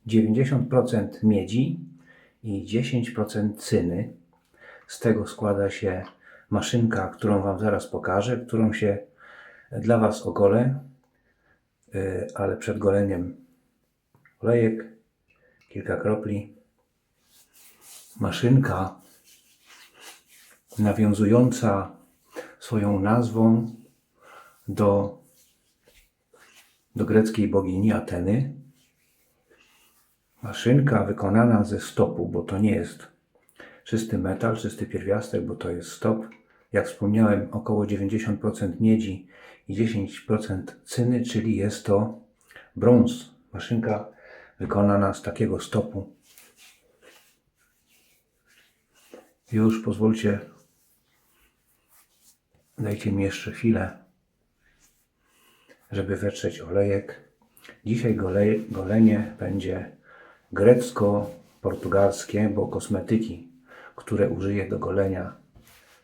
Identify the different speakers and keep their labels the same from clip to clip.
Speaker 1: 90% miedzi i 10% cyny. Z tego składa się maszynka, którą Wam zaraz pokażę, którą się dla Was ogolę, ale przed goleniem olejek, kilka kropli. Maszynka nawiązująca swoją nazwą do greckiej bogini Ateny. Maszynka wykonana ze stopu, bo to nie jest czysty metal, czysty pierwiastek, bo to jest stop. Jak wspomniałem, około 90% miedzi i 10% cyny, czyli jest to brąz. Maszynka wykonana z takiego stopu. Już pozwólcie, dajcie mi jeszcze chwilę, żeby wetrzeć olejek. Dzisiaj golenie będzie grecko-portugalskie, bo kosmetyki, które użyję do golenia,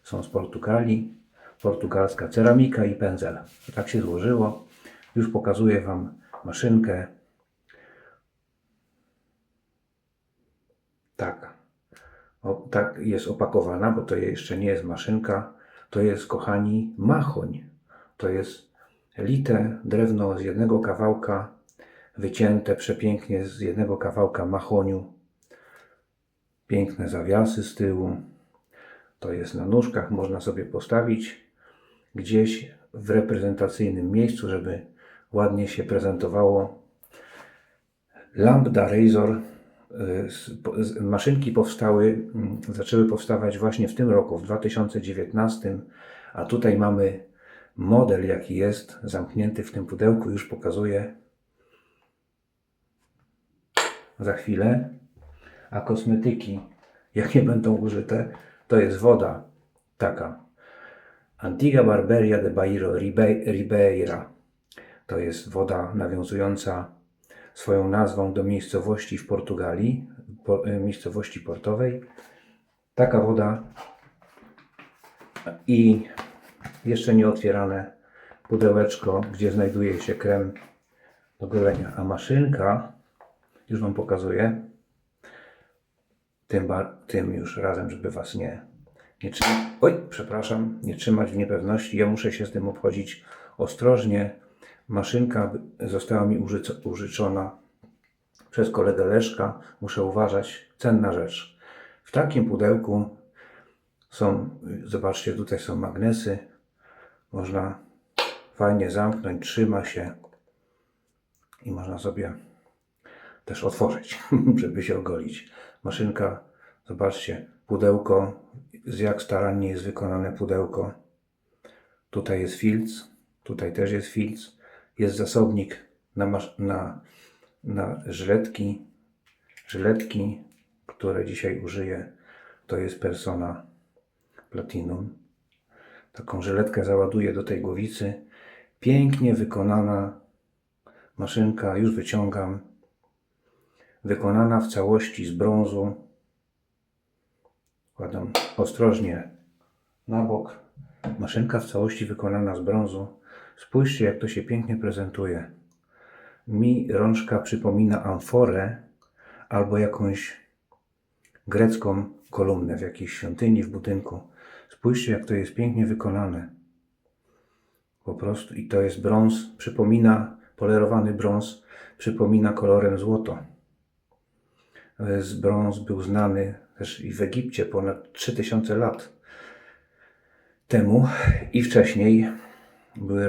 Speaker 1: są z Portugalii. Portugalska ceramika i pędzel. Tak się złożyło. Już pokazuję Wam maszynkę. Tak jest opakowana, bo to jeszcze nie jest maszynka. To jest, kochani, machoń. To jest lite drewno z jednego kawałka, wycięte przepięknie z jednego kawałka mahoniu. Piękne zawiasy z tyłu. To jest na nóżkach, można sobie postawić gdzieś w reprezentacyjnym miejscu, żeby ładnie się prezentowało. Lambda Razor. Maszynki zaczęły powstawać właśnie w tym roku, w 2019, a tutaj mamy model, jaki jest zamknięty w tym pudełku, już pokazuję za chwilę. A kosmetyki, jakie będą użyte, to jest woda taka Antiga Barberia de Bairro Ribeira. To jest woda nawiązująca swoją nazwą do miejscowości w Portugalii, miejscowości portowej. Taka woda i jeszcze nie otwierane pudełeczko, gdzie znajduje się krem do golenia. A maszynka, już Wam pokazuję, tym już razem, żeby Was nie trzymać w niepewności. Ja muszę się z tym obchodzić ostrożnie. Maszynka została mi użyczona przez kolegę Leszka. Muszę uważać. Cenna rzecz. W takim pudełku są, zobaczcie, tutaj są magnesy. Można fajnie zamknąć, trzyma się i można sobie też otworzyć, żeby się ogolić. Maszynka, zobaczcie, pudełko, jak starannie jest wykonane pudełko. Tutaj jest filc, tutaj też jest filc. Jest zasobnik na żyletki, które dzisiaj użyję. To jest Persona Platinum. Taką żyletkę załaduję do tej głowicy. Pięknie wykonana maszynka, już wyciągam. Wykonana w całości z brązu. Kładam ostrożnie na bok. Maszynka w całości wykonana z brązu. Spójrzcie, jak to się pięknie prezentuje. Mi rączka przypomina amforę albo jakąś grecką kolumnę w jakiejś świątyni, w budynku. Spójrzcie, jak to jest pięknie wykonane. Po prostu. I to jest brąz, polerowany brąz, przypomina kolorem złoto. Brąz był znany też i w Egipcie ponad 3000 lat temu i wcześniej była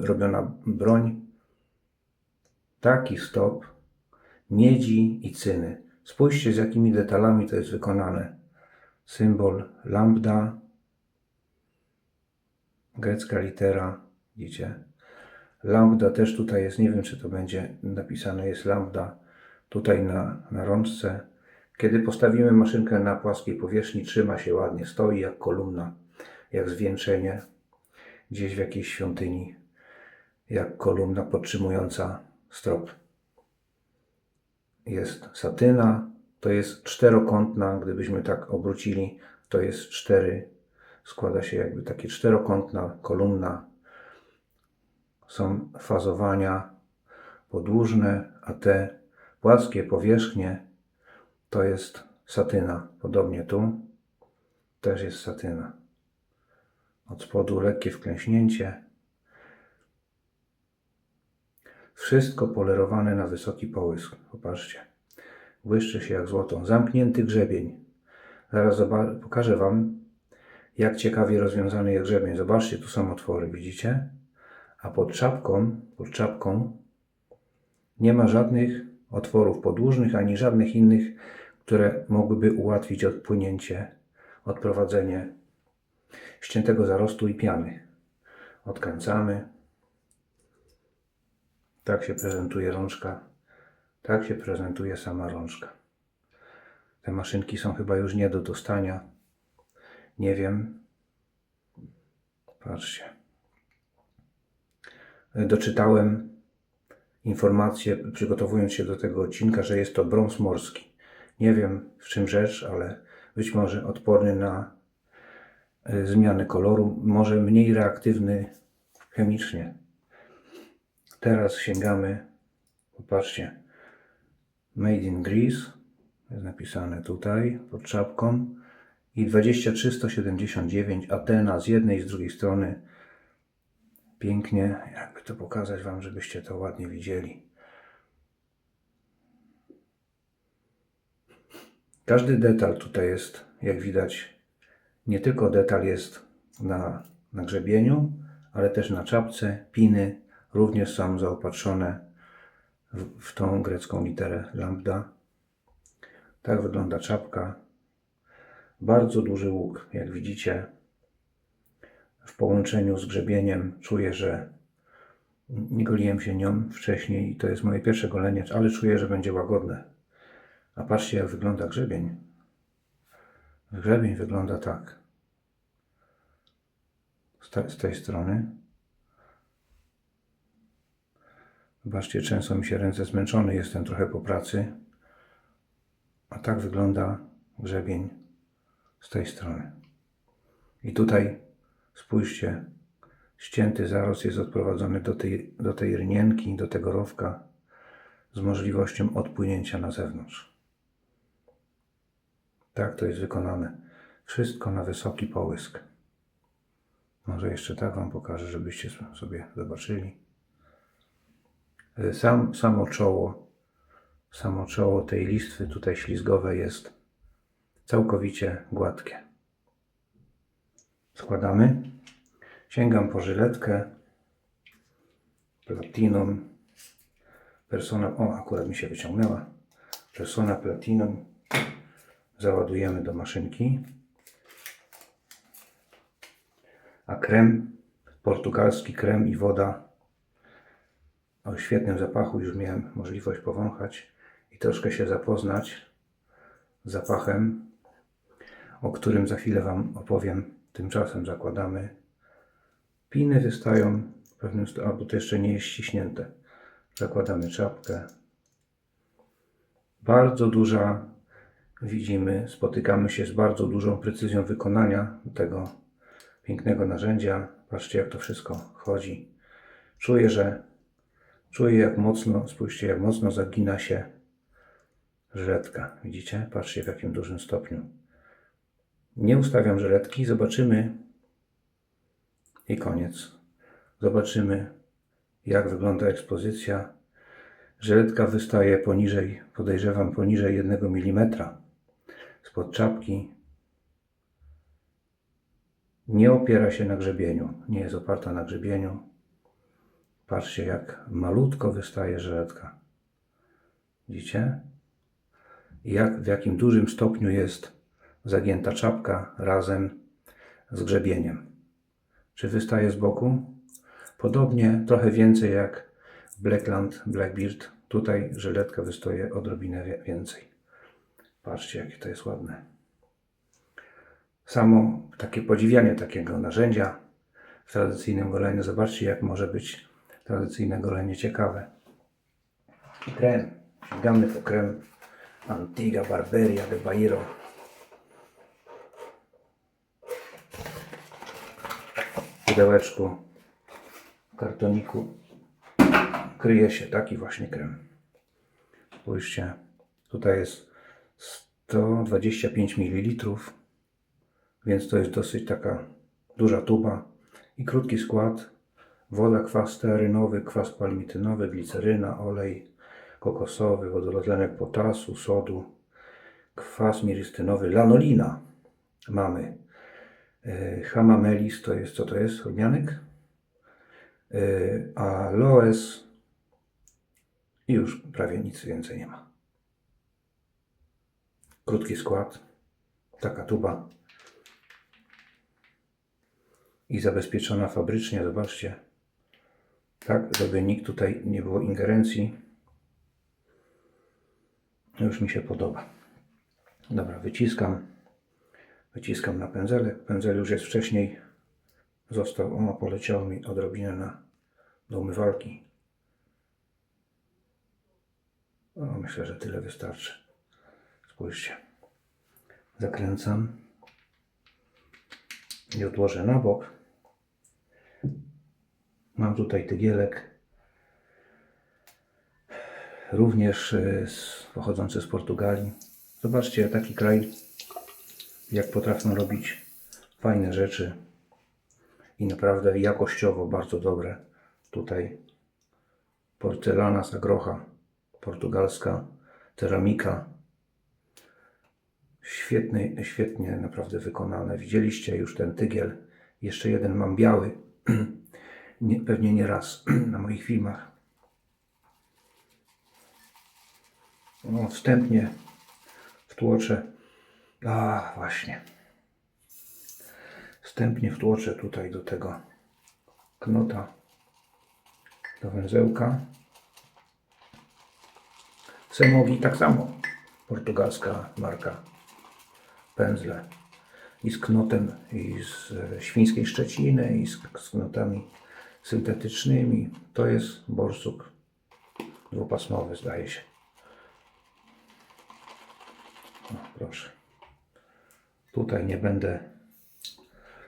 Speaker 1: robiona broń. Taki stop miedzi i cyny. Spójrzcie, z jakimi detalami to jest wykonane. Symbol lambda, grecka litera, widzicie? Lambda też tutaj jest, nie wiem, czy to będzie napisane, jest lambda tutaj na rączce. Kiedy postawimy maszynkę na płaskiej powierzchni, trzyma się ładnie, stoi jak kolumna, jak zwieńczenie gdzieś w jakiejś świątyni, jak kolumna podtrzymująca strop. Jest satyna, to jest czterokątna, gdybyśmy tak obrócili, to jest składa się jakby takie czterokątna kolumna. Są fazowania podłużne, a te Płaskie powierzchnie to jest satyna. Podobnie tu też jest satyna. Od spodu lekkie wklęśnięcie. Wszystko polerowane na wysoki połysk. Popatrzcie. Błyszczy się jak złoto. Zamknięty grzebień. Zaraz pokażę Wam, jak ciekawie rozwiązany jest grzebień. Zobaczcie, tu są otwory, widzicie? A pod czapką nie ma żadnych otworów podłużnych, ani żadnych innych, które mogłyby ułatwić odpłynięcie, odprowadzenie ściętego zarostu i piany. Odkręcamy. Tak się prezentuje rączka. Tak się prezentuje sama rączka. Te maszynki są chyba już nie do dostania. Nie wiem. Patrzcie. Doczytałem informację, przygotowując się do tego odcinka, że jest to brąz morski. Nie wiem, w czym rzecz, ale być może odporny na zmiany koloru, może mniej reaktywny chemicznie. Teraz sięgamy, popatrzcie, Made in Greece, jest napisane tutaj pod czapką, i 23179 Athena z jednej i z drugiej strony. Pięknie, jakby to pokazać Wam, żebyście to ładnie widzieli. Każdy detal tutaj jest, jak widać, nie tylko detal jest na grzebieniu, ale też na czapce. Piny również są zaopatrzone w tą grecką literę lambda. Tak wygląda czapka. Bardzo duży łuk, jak widzicie. W połączeniu z grzebieniem czuję, że nie goliłem się nią wcześniej i to jest moje pierwsze golenie, ale czuję, że będzie łagodne. A patrzcie, jak wygląda grzebień. Grzebień wygląda tak. Z tej strony. Zobaczcie, często mi się ręce zmęczony, jestem trochę po pracy. A tak wygląda grzebień z tej strony. I tutaj spójrzcie, ścięty zarost jest odprowadzony do tej rynienki, do tego rowka z możliwością odpłynięcia na zewnątrz. Tak to jest wykonane. Wszystko na wysoki połysk. Może jeszcze tak Wam pokażę, żebyście sobie zobaczyli. Samo czoło tej listwy tutaj ślizgowe jest całkowicie gładkie. Składamy. Sięgam po żyletkę Platinum Persona, akurat mi się wyciągnęła, Persona Platinum. Załadujemy do maszynki. A krem, portugalski krem i woda o świetnym zapachu, już miałem możliwość powąchać i troszkę się zapoznać z zapachem, o którym za chwilę Wam opowiem. Tymczasem zakładamy. Piny wystają w pewnym stopniu, albo to jeszcze nie jest ściśnięte. Zakładamy czapkę. Bardzo duża, widzimy, spotykamy się z bardzo dużą precyzją wykonania tego pięknego narzędzia. Patrzcie, jak to wszystko chodzi. Czuję jak mocno, spójrzcie, jak mocno zagina się żyletka. Widzicie? Patrzcie, w jakim dużym stopniu. Nie ustawiam żyletki, zobaczymy i koniec. Zobaczymy, jak wygląda ekspozycja. Żyletka wystaje poniżej, podejrzewam poniżej 1 mm spod czapki. Nie opiera się na grzebieniu, nie jest oparta na grzebieniu. Patrzcie, jak malutko wystaje żyletka. Widzicie? I w jakim dużym stopniu jest zagięta czapka razem z grzebieniem. Czy wystaje z boku? Podobnie, trochę więcej jak Blackland, Blackbeard. Tutaj żyletka wystaje odrobinę więcej. Patrzcie, jakie to jest ładne. Samo takie podziwianie takiego narzędzia w tradycyjnym goleniu. Zobaczcie, jak może być tradycyjne golenie ciekawe. Krem. Sięgamy po krem Antigua Barberia de Bairro. W pudełeczku, w kartoniku kryje się taki właśnie krem. Spójrzcie, tutaj jest 125 ml, więc to jest dosyć taka duża tuba i krótki skład. Woda, kwas stearynowy, kwas palmitynowy, gliceryna, olej kokosowy, wodorotlenek potasu, sodu, kwas miristynowy, lanolina. Mamy hamamelis, to jest, co to jest? Odmianek? Aloes i już prawie nic więcej nie ma. Krótki skład, taka tuba i zabezpieczona fabrycznie, zobaczcie, tak, żeby nikt tutaj nie było ingerencji. Już mi się podoba. Dobra, wyciskam na pędzelek. Pędzel już jest wcześniej, został, poleciało mi odrobinę do umywalki. Myślę, że tyle wystarczy. Spójrzcie. Zakręcam i odłożę na bok. Mam tutaj tygielek, również pochodzący z Portugalii. Zobaczcie, taki kraj, jak potrafią robić fajne rzeczy i naprawdę jakościowo bardzo dobre. Tutaj porcelana z Agrocha, portugalska ceramika. Świetnie naprawdę wykonane. Widzieliście już ten tygiel. Jeszcze jeden mam biały. Pewnie nie raz na moich filmach. Wstępnie wtłoczę. Właśnie. Wstępnie wtłoczę tutaj do tego knota, do węzełka. Semowi tak samo. Portugalska marka. Pędzle. I z knotem, i z świńskiej szczeciny, i z knotami syntetycznymi. To jest borsuk dwupasmowy, zdaje się. Proszę. Tutaj nie będę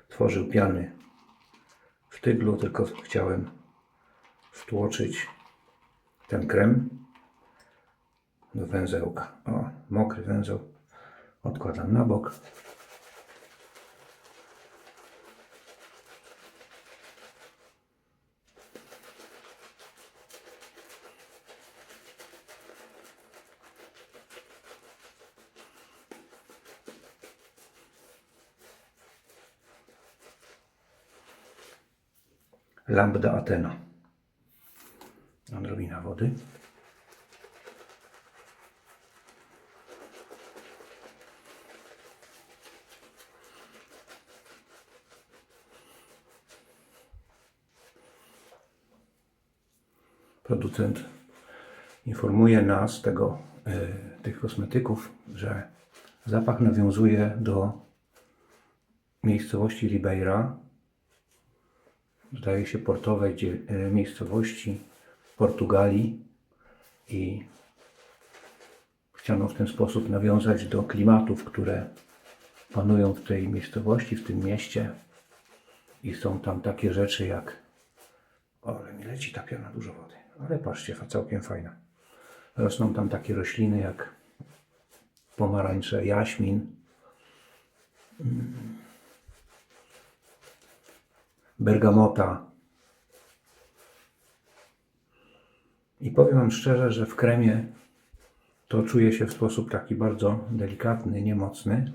Speaker 1: tworzył piany w tyglu, tylko chciałem wtłoczyć ten krem do węzełka. Mokry węzeł odkładam na bok. Lambda Athena. Odrobina wody. Producent informuje nas, tych kosmetyków, że zapach nawiązuje do miejscowości Ribeira, zdaje się portowej miejscowości Portugalii, i chciano w ten sposób nawiązać do klimatów, które panują w tej miejscowości, w tym mieście, i są tam takie rzeczy jak, ale mi leci ta piana, dużo wody, ale patrzcie, całkiem fajna. Rosną tam takie rośliny jak pomarańcze, jaśmin, bergamota. I powiem wam szczerze, że w kremie to czuje się w sposób taki bardzo delikatny, niemocny,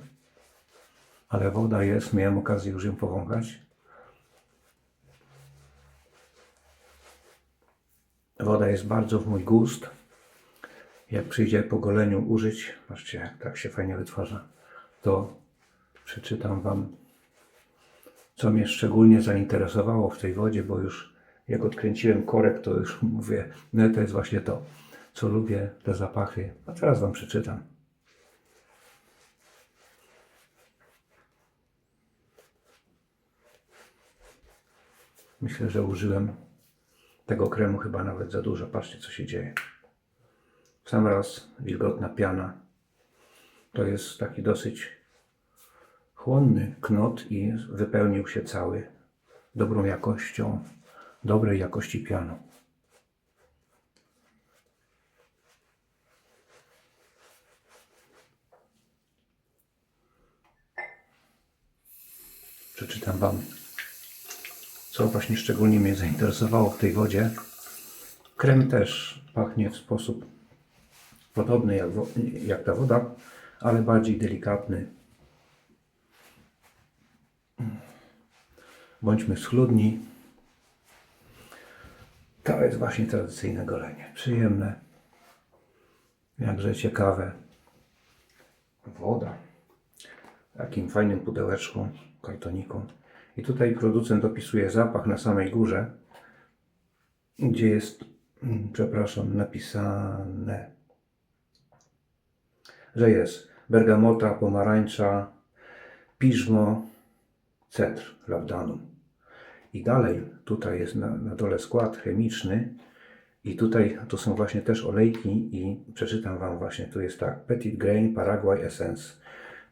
Speaker 1: ale woda jest, miałem okazję już ją powąchać. Woda jest bardzo w mój gust. Jak przyjdzie po goleniu użyć, patrzcie, jak tak się fajnie wytwarza, to przeczytam wam, co mnie szczególnie zainteresowało w tej wodzie, bo już jak odkręciłem korek, to już mówię, no to jest właśnie to, co lubię, te zapachy. A teraz wam przeczytam. Myślę, że użyłem tego kremu chyba nawet za dużo. Patrzcie, co się dzieje. W sam raz wilgotna piana. To jest taki dosyć chłonny knot i wypełnił się cały dobrą jakością, dobrej jakości pianą. przeczytam Wam, co właśnie szczególnie mnie zainteresowało w tej wodzie. Krem też pachnie w sposób podobny jak ta woda, ale bardziej delikatny. Bądźmy schludni. To jest właśnie tradycyjne golenie. Przyjemne, jakże ciekawe. Woda w takim fajnym pudełeczku, kartoniku. I tutaj producent opisuje zapach na samej górze, gdzie jest, przepraszam, napisane, że jest bergamota, pomarańcza, piżmo, cedr, labdanum. I dalej, tutaj jest na dole skład chemiczny i tutaj to są właśnie też olejki i przeczytam Wam właśnie, tu jest tak, Petit Grain Paraguay Essence.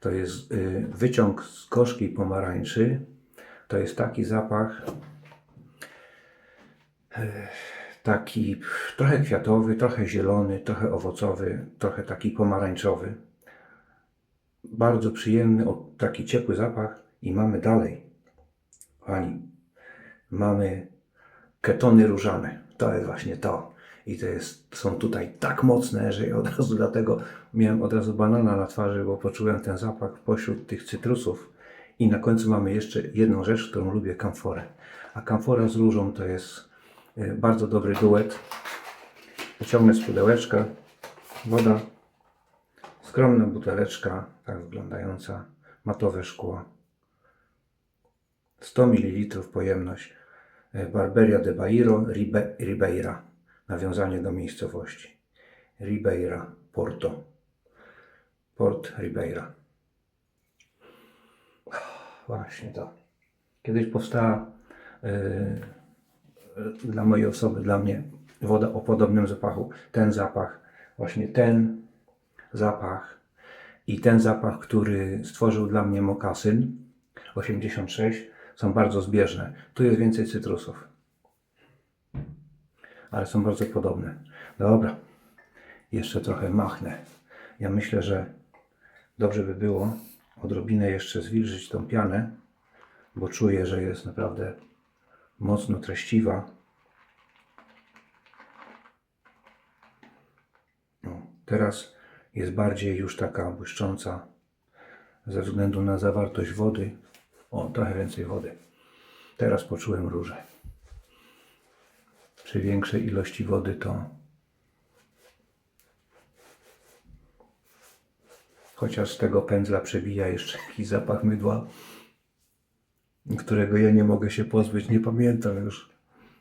Speaker 1: To jest wyciąg z gorzkiej pomarańczy. To jest taki zapach, taki trochę kwiatowy, trochę zielony, trochę owocowy, trochę taki pomarańczowy. Bardzo przyjemny, taki ciepły zapach. I mamy dalej, kochani, mamy ketony różane. To jest właśnie to. I są tutaj tak mocne, że ja od razu dlatego miałem od razu banana na twarzy, bo poczułem ten zapach pośród tych cytrusów. I na końcu mamy jeszcze jedną rzecz, którą lubię, kamforę. A kamfora z różą to jest bardzo dobry duet. Wyciągnę z pudełeczka. Woda. Skromna buteleczka, tak wyglądająca. Matowe szkło. 100 ml pojemność. Barberia de Bairro, Ribeira. Nawiązanie do miejscowości. Ribeira, Porto. Port Ribeira. Właśnie to. Kiedyś powstała dla mojej osoby, dla mnie woda o podobnym zapachu. Ten zapach, właśnie ten zapach i ten zapach, który stworzył dla mnie Mokasyn 86, są bardzo zbieżne. Tu jest więcej cytrusów, ale są bardzo podobne. Dobra, jeszcze trochę machnę. Ja myślę, że dobrze by było odrobinę jeszcze zwilżyć tą pianę, bo czuję, że jest naprawdę mocno treściwa. No, teraz jest bardziej już taka błyszcząca ze względu na zawartość wody. O, trochę więcej wody. Teraz poczułem różę. Przy większej ilości wody to chociaż z tego pędzla przebija jeszcze jakiś zapach mydła, którego ja nie mogę się pozbyć, nie pamiętam już.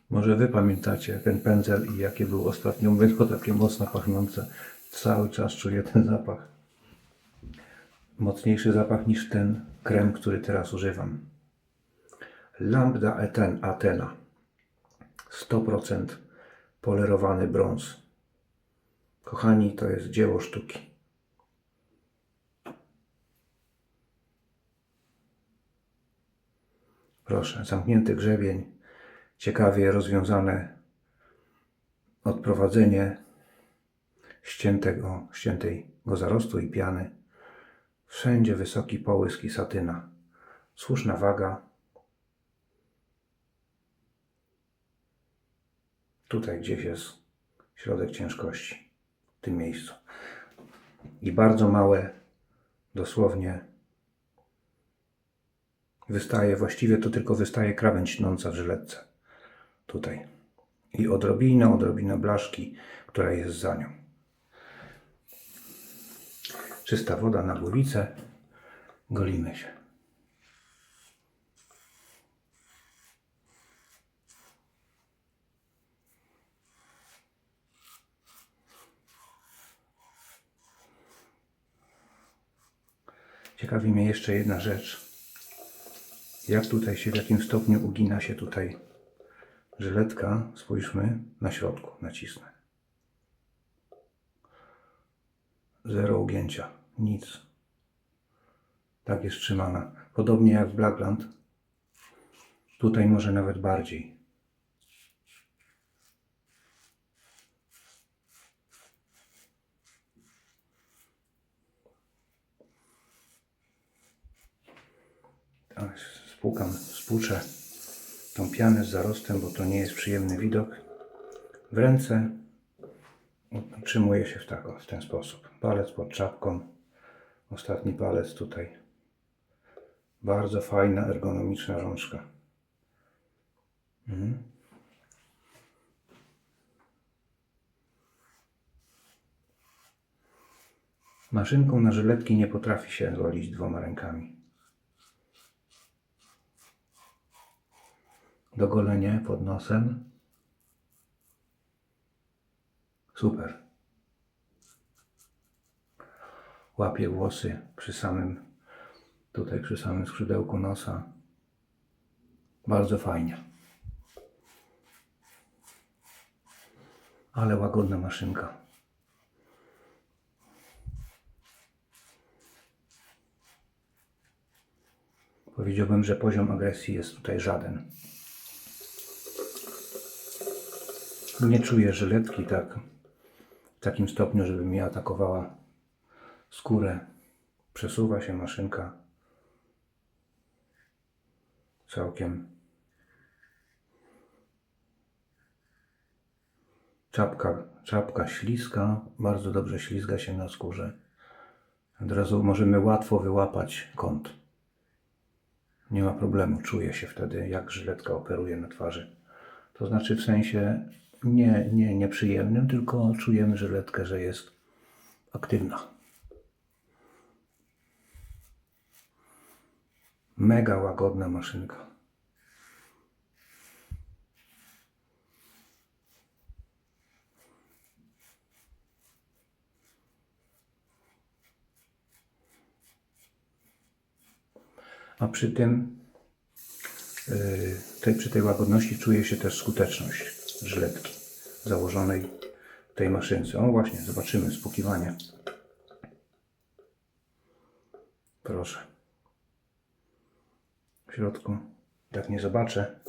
Speaker 1: Może Wy pamiętacie ten pędzel i jakie był ostatnio mydło, takie mocno pachnące. Cały czas czuję ten zapach. Mocniejszy zapach niż ten krem, który teraz używam. Lambda Athena. 100% polerowany brąz. Kochani, to jest dzieło sztuki. Proszę, zamknięty grzebień, ciekawie rozwiązane odprowadzenie ściętego zarostu i piany. Wszędzie wysoki połysk i satyna. Słuszna waga. Tutaj gdzieś jest środek ciężkości, w tym miejscu. I bardzo małe, dosłownie wystaje, właściwie to tylko wystaje krawędź tnąca w żyletce. Tutaj. I odrobina blaszki, która jest za nią. Czysta woda na głowicę. Golimy się. Ciekawi mnie jeszcze jedna rzecz. Jak tutaj w jakim stopniu ugina się tutaj żyletka. Spójrzmy na środku, nacisnę. Zero ugięcia, nic. Tak jest trzymana. Podobnie jak w Blackland. Tutaj może nawet bardziej. spłuczę tą pianę z zarostem, bo to nie jest przyjemny widok. W ręce utrzymuje się w ten sposób. Palec pod czapką, ostatni palec tutaj. Bardzo fajna, ergonomiczna rączka. Maszynką na żyletki nie potrafi się golić dwoma rękami. Dogolenie pod nosem. Super. Łapie włosy przy samym skrzydełku nosa. Bardzo fajnie. Ale łagodna maszynka. Powiedziałbym, że poziom agresji jest tutaj żaden. Nie czuję żyletki w takim stopniu, żeby mi atakowała skórę. Przesuwa się maszynka całkiem. Czapka śliska, bardzo dobrze ślizga się na skórze. Od razu możemy łatwo wyłapać kąt. Nie ma problemu, czuje się wtedy, jak żyletka operuje na twarzy. To znaczy w sensie nie nieprzyjemnym, tylko czujemy żyletkę, że jest aktywna. Mega łagodna maszynka. A przy tym, przy tej łagodności czuje się też skuteczność żyletki założonej w tej maszynce. O właśnie, zobaczymy spłukiwanie. Proszę. W środku tak nie zobaczę,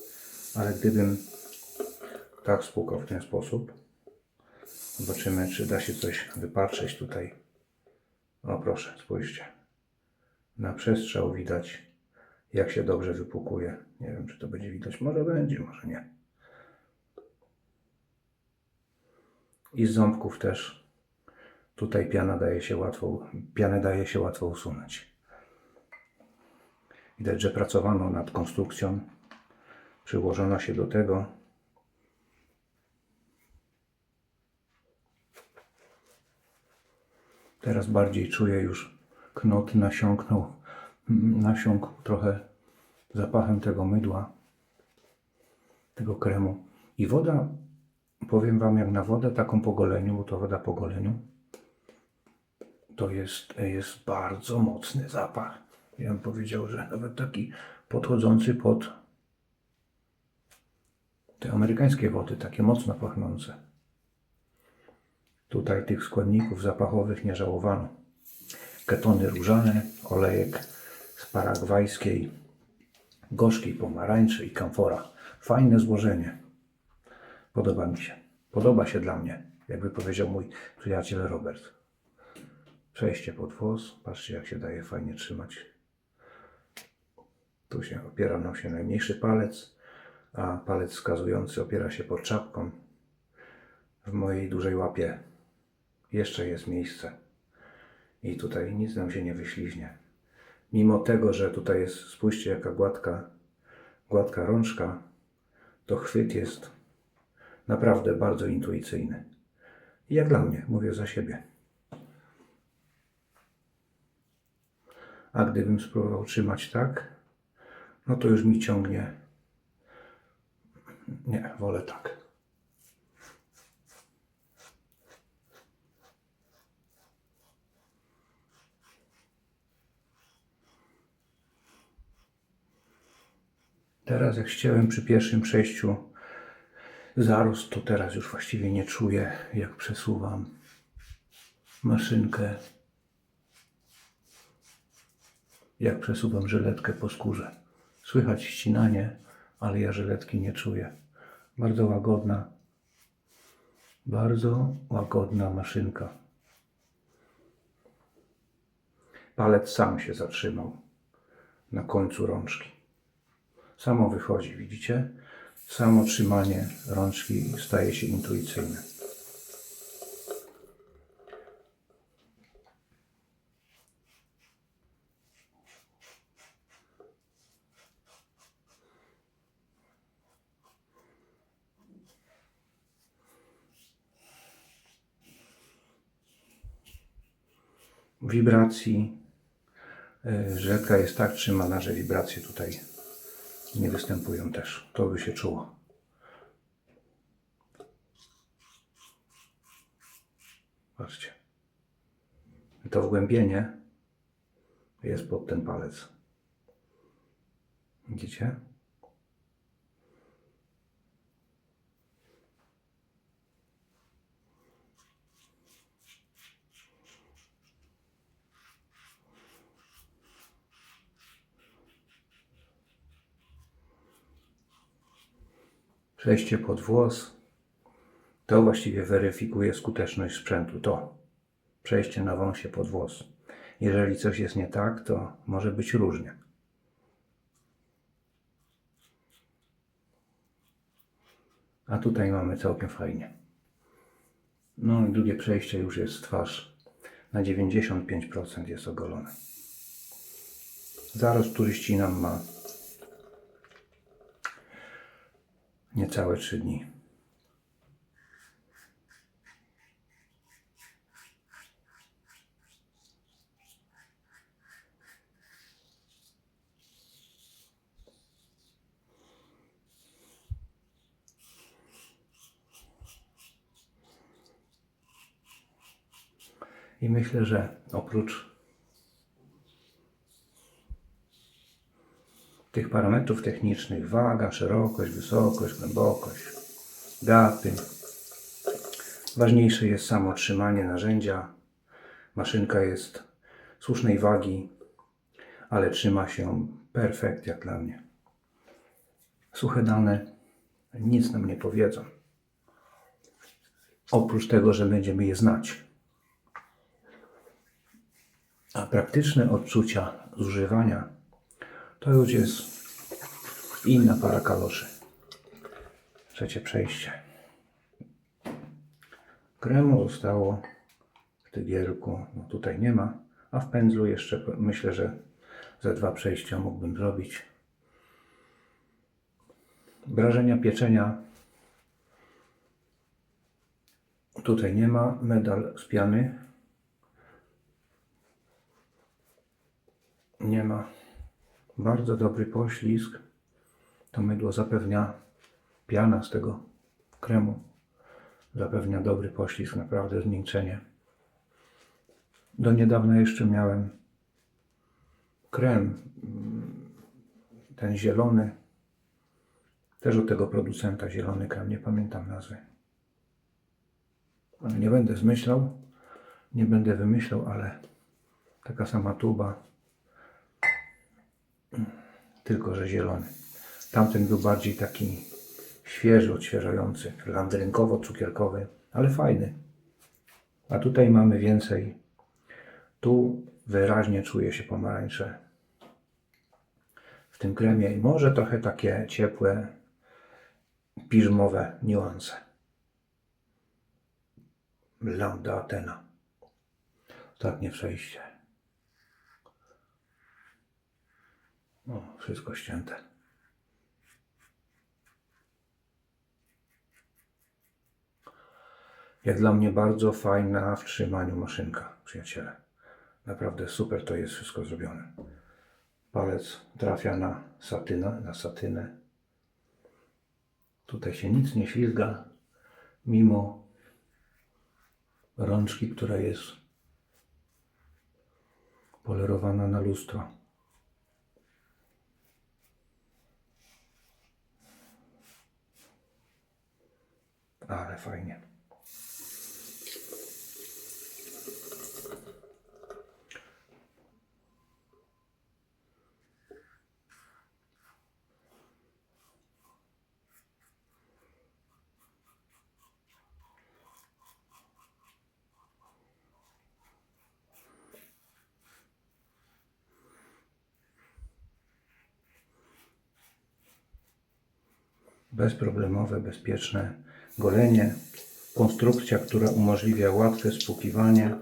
Speaker 1: ale gdybym tak spłukał w ten sposób, zobaczymy, czy da się coś wypatrzeć tutaj. O proszę, spójrzcie. Na przestrzał widać, jak się dobrze wypłukuje. Nie wiem, czy to będzie widać. Może będzie, może nie. I z ząbków też. Tutaj pianę daje się łatwo usunąć. Widać, że pracowano nad konstrukcją. Przyłożono się do tego. Teraz bardziej czuję już knot nasiąkł trochę zapachem tego mydła, tego kremu. I woda, powiem Wam, jak na wodę taką po goleniu, bo to woda po goleniu, to jest bardzo mocny zapach. Ja bym powiedział, że nawet taki podchodzący pod te amerykańskie wody, takie mocno pachnące. Tutaj tych składników zapachowych nie żałowano. Ketony różane, olejek z paragwajskiej, gorzkiej pomarańczy i kamfora. Fajne złożenie. Podoba mi się. Podoba się dla mnie, jakby powiedział mój przyjaciel Robert. Przejście pod włos. Patrzcie, jak się daje fajnie trzymać. Tu się opiera nosie najmniejszy palec, a palec wskazujący opiera się pod czapką. W mojej dużej łapie jeszcze jest miejsce. I tutaj nic nam się nie wyśliźnie. Mimo tego, że tutaj jest, spójrzcie, jaka gładka rączka, to chwyt jest naprawdę bardzo intuicyjny. I jak dla mnie, mówię za siebie. A gdybym spróbował trzymać tak, no to już mi ciągnie. Nie, wolę tak. Teraz jak ścięłem przy pierwszym przejściu zarost, to teraz już właściwie nie czuję, jak przesuwam maszynkę, jak przesuwam żyletkę po skórze. Słychać ścinanie, ale ja żyletki nie czuję. Bardzo łagodna maszynka. Palec sam się zatrzymał na końcu rączki. Samo wychodzi, widzicie? Samo trzymanie rączki staje się intuicyjne. Wibracji żyletka jest tak trzymana, że wibracje tutaj nie występują też. To by się czuło. Patrzcie. To wgłębienie jest pod ten palec. Widzicie? Przejście pod włos to właściwie weryfikuje skuteczność sprzętu. To przejście na wąsie pod włos. Jeżeli coś jest nie tak, to może być różnie. A tutaj mamy całkiem fajnie. No i drugie przejście już jest twarz. Na 95% jest ogolone. Zarost turyści nam ma niecałe 3 dni. I myślę, że oprócz tych parametrów technicznych, waga, szerokość, wysokość, głębokość, gapy, ważniejsze jest samo trzymanie narzędzia. Maszynka jest słusznej wagi, ale trzyma się perfekt jak dla mnie. Suche dane nic nam nie powiedzą. Oprócz tego, że będziemy je znać. A praktyczne odczucia zużywania to już jest inna para kaloszy. Trzecie przejście. Kremu zostało w tygielku, no tutaj nie ma, a w pędzlu jeszcze myślę, że ze 2 przejścia mógłbym zrobić. Wrażenia pieczenia tutaj nie ma. Medal z piany nie ma. Bardzo dobry poślizg. To mydło zapewnia, piana z tego kremu zapewnia dobry poślizg, naprawdę zmiękczenie. Do niedawna jeszcze miałem krem, ten zielony, też od tego producenta, zielony krem, nie pamiętam nazwy. Ale nie będę zmyślał, nie będę wymyślał, ale taka sama tuba, tylko że zielony. Tamten był bardziej taki świeży, odświeżający, landrynkowo-cukierkowy, ale fajny. A tutaj mamy więcej. Tu wyraźnie czuje się pomarańcze w tym kremie i może trochę takie ciepłe, piżmowe niuanse. Lambda Athena. Ostatnie przejście. O, wszystko ścięte. Jak dla mnie bardzo fajna w trzymaniu maszynka, przyjaciele. Naprawdę super to jest wszystko zrobione. Palec trafia na satynę. Tutaj się nic nie ślizga, mimo rączki, która jest polerowana na lustro. Ale fajnie. bezproblemowe, bezpieczne golenie. Konstrukcja, która umożliwia łatwe spłukiwanie.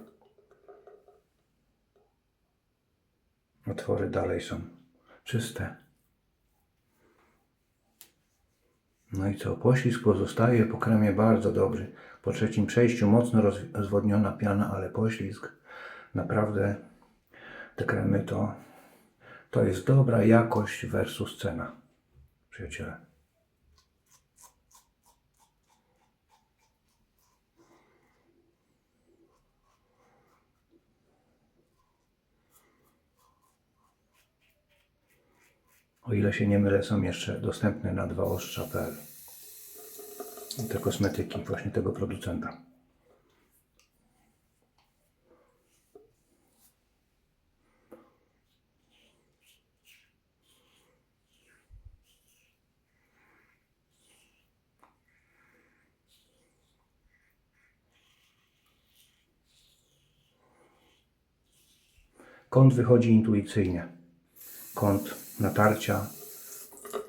Speaker 1: Otwory dalej są czyste. No i co? Poślizg pozostaje po kremie bardzo dobry. Po trzecim przejściu mocno rozwodniona piana, ale poślizg naprawdę te kremy to jest dobra jakość versus cena, przyjaciele. O ile się nie mylę, są jeszcze dostępne na dwaostrza.pl te kosmetyki właśnie tego producenta. Kąt wychodzi intuicyjnie. Kąt natarcia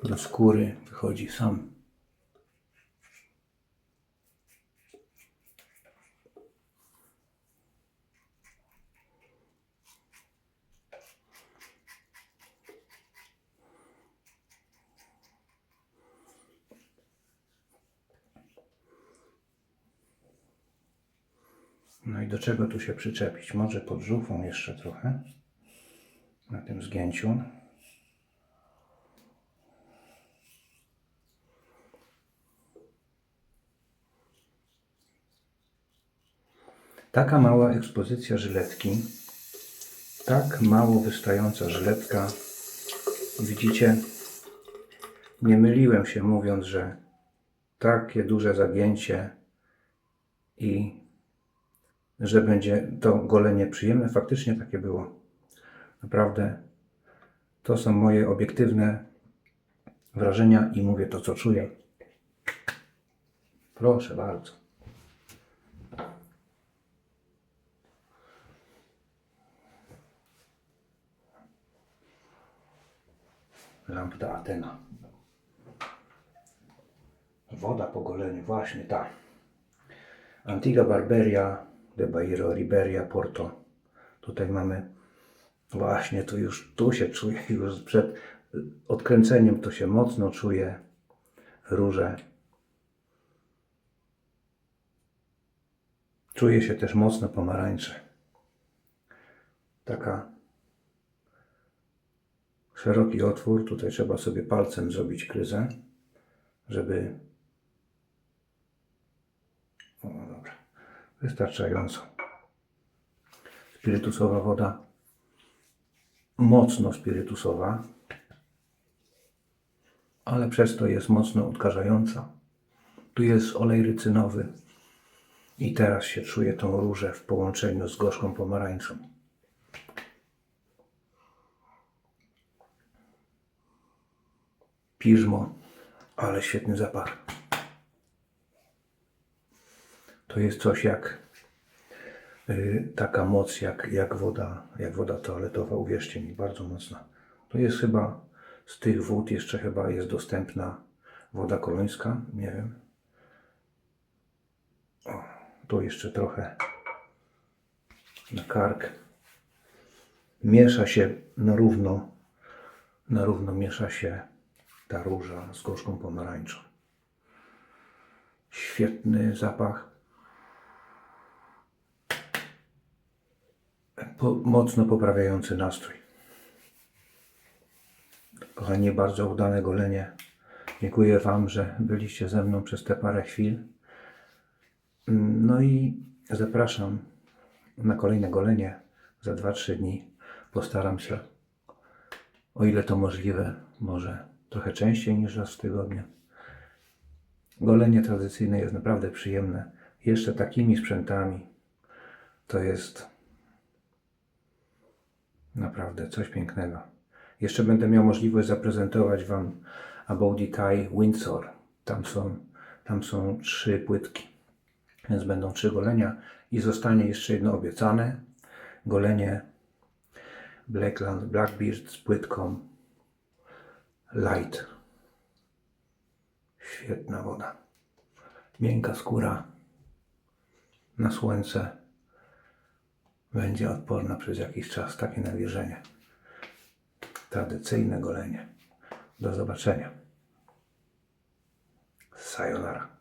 Speaker 1: do skóry wychodzi sam. No i do czego tu się przyczepić? Może pod żuchwą jeszcze trochę na tym zgięciu. Taka mała ekspozycja żyletki, tak mało wystająca żyletka. Widzicie, nie myliłem się mówiąc, że takie duże zagięcie i że będzie to golenie przyjemne. Faktycznie takie było. Naprawdę to są moje obiektywne wrażenia i mówię to, co czuję. Proszę bardzo. Lambda Athena. Woda po goleniu, właśnie ta. Antigua Barberia de Bairro Riberia Porto. Tutaj mamy właśnie, tu się czuje, już przed odkręceniem to się mocno czuje róże. Czuje się też mocno pomarańcze. Taka szeroki otwór, tutaj trzeba sobie palcem zrobić kryzę, żeby... O, dobra, wystarczająco. Spirytusowa woda, mocno spirytusowa, ale przez to jest mocno odkażająca. Tu jest olej rycynowy i teraz się czuje tą różę w połączeniu z gorzką pomarańczą. Piżmo, ale świetny zapach. To jest coś jak taka moc jak woda toaletowa, uwierzcie mi, bardzo mocna. To jest chyba z tych wód jeszcze chyba jest dostępna woda kolońska, nie wiem. O, tu jeszcze trochę na kark. Miesza się na równo miesza się ta róża z gorzką pomarańczą. Świetny zapach. Mocno poprawiający nastrój. Kochani, bardzo udane golenie. Dziękuję Wam, że byliście ze mną przez te parę chwil. No i zapraszam na kolejne golenie za 2-3 dni. Postaram się, o ile to możliwe, może trochę częściej niż raz w tygodniu. Golenie tradycyjne jest naprawdę przyjemne. Jeszcze takimi sprzętami to jest naprawdę coś pięknego. Jeszcze będę miał możliwość zaprezentować Wam Abode Thai Windsor. Tam są 3 płytki, więc będą 3 golenia i zostanie jeszcze jedno obiecane. Golenie Blackbeard z płytką Light. Świetna woda. Miękka skóra. Na słońce będzie odporna przez jakiś czas. Takie nawilżenie. Tradycyjne golenie. Do zobaczenia. Sayonara.